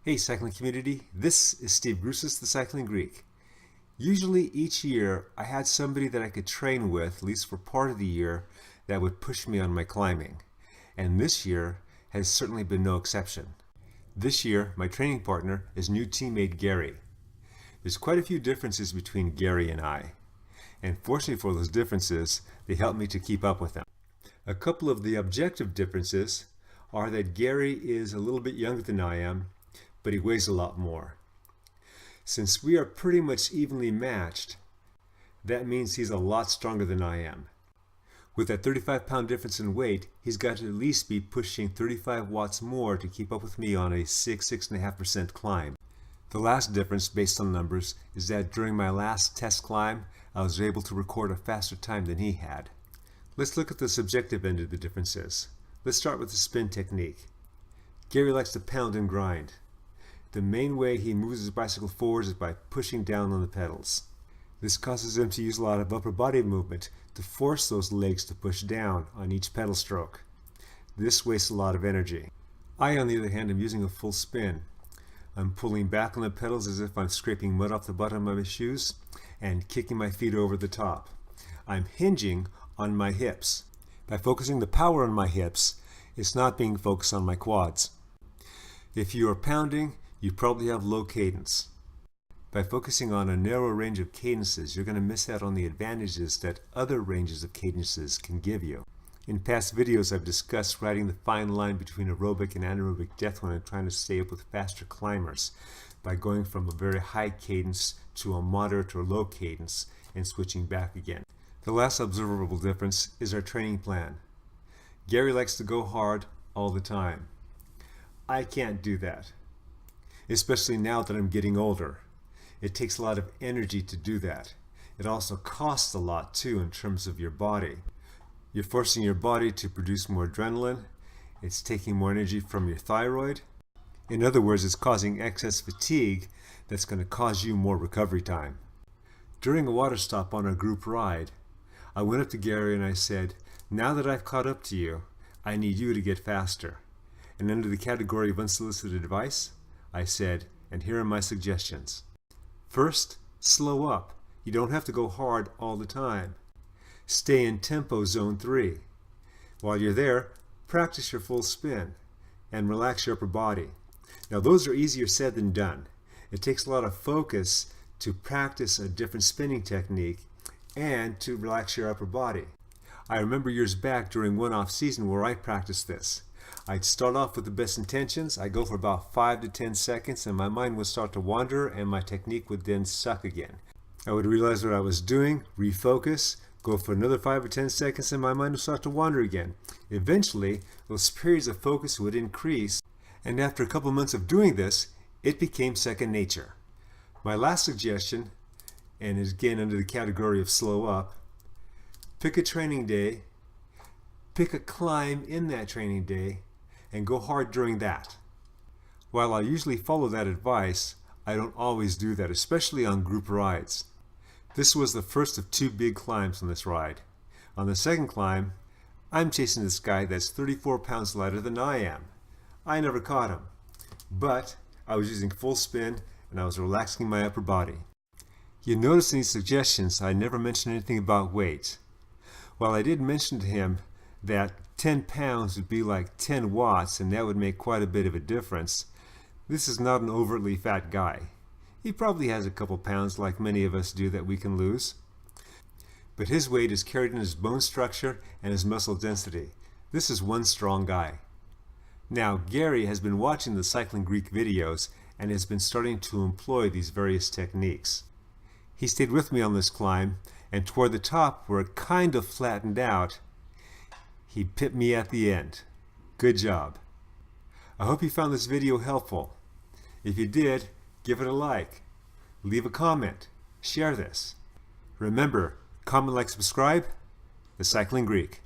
Hey cycling community, this is Steve Grusis, the Cycling Greek. Usually each year I had somebody that I could train with, at least for part of the year, that would push me on my climbing. And this year has certainly been no exception. This year my training partner is new teammate Gary. There's quite a few differences between Gary and I. And fortunately for those differences, they help me to keep up with them. A couple of the objective differences are that Gary is a little bit younger than I am, but he weighs a lot more. Since we are pretty much evenly matched, that means he's a lot stronger than I am. With that 35-pound difference in weight, he's got to at least be pushing 35 watts more to keep up with me on a 6.5% climb. The last difference based on numbers is that during my last test climb, I was able to record a faster time than he had. Let's look at the subjective end of the differences. Let's start with the spin technique. Gary likes to pound and grind. The main way he moves his bicycle forwards is by pushing down on the pedals. This causes him to use a lot of upper body movement to force those legs to push down on each pedal stroke. This wastes a lot of energy. I, on the other hand, am using a full spin. I'm pulling back on the pedals as if I'm scraping mud off the bottom of my shoes and kicking my feet over the top. I'm hinging on my hips. By focusing the power on my hips, it's not being focused on my quads. If you are pounding, you probably have low cadence. By focusing on a narrow range of cadences, you're going to miss out on the advantages that other ranges of cadences can give you. In past videos, I've discussed riding the fine line between aerobic and anaerobic death when I'm trying to stay up with faster climbers by going from a very high cadence to a moderate or low cadence and switching back again. The last observable difference is our training plan. Gary likes to go hard all the time. I can't do that, especially now that I'm getting older. It takes a lot of energy to do that. It also costs a lot too in terms of your body. You're forcing your body to produce more adrenaline. It's taking more energy from your thyroid. In other words, it's causing excess fatigue that's going to cause you more recovery time. During a water stop on a group ride, I went up to Gary and I said, "Now that I've caught up to you, I need you to get faster." And under the category of unsolicited advice, I said, and here are my suggestions. First, slow up. You don't have to go hard all the time. Stay in tempo zone 3. While you're there, practice your full spin and relax your upper body. Now those are easier said than done. It takes a lot of focus to practice a different spinning technique and to relax your upper body. I remember years back during one off season where I practiced this. I'd start off with the best intentions. I'd go for about 5 to 10 seconds and my mind would start to wander and my technique would then suck again. I would realize what I was doing, refocus, go for another 5 or 10 seconds and my mind would start to wander again. Eventually, those periods of focus would increase, and after a couple months of doing this, it became second nature. My last suggestion, and is again under the category of slow up, pick a training day, pick a climb in that training day, and go hard during that. While I usually follow that advice, I don't always do that, especially on group rides. This was the first of 2 big climbs on this ride. On the second climb, I'm chasing this guy that's 34 pounds lighter than I am. I never caught him, but I was using full spin and I was relaxing my upper body. You notice in these suggestions I never mentioned anything about weight. While I did mention to him that 10 pounds would be like 10 watts and that would make quite a bit of a difference, this is not an overtly fat guy. He probably has a couple pounds like many of us do that we can lose. But his weight is carried in his bone structure and his muscle density. This is one strong guy. Now Gary has been watching the Cycling Greek videos and has been starting to employ these various techniques. He stayed with me on this climb, and toward the top where it kind of flattened out, he pipped me at the end. Good job. I hope you found this video helpful. If you did, give it a like, leave a comment, share this. Remember, comment, like, subscribe. The Cycling Greek.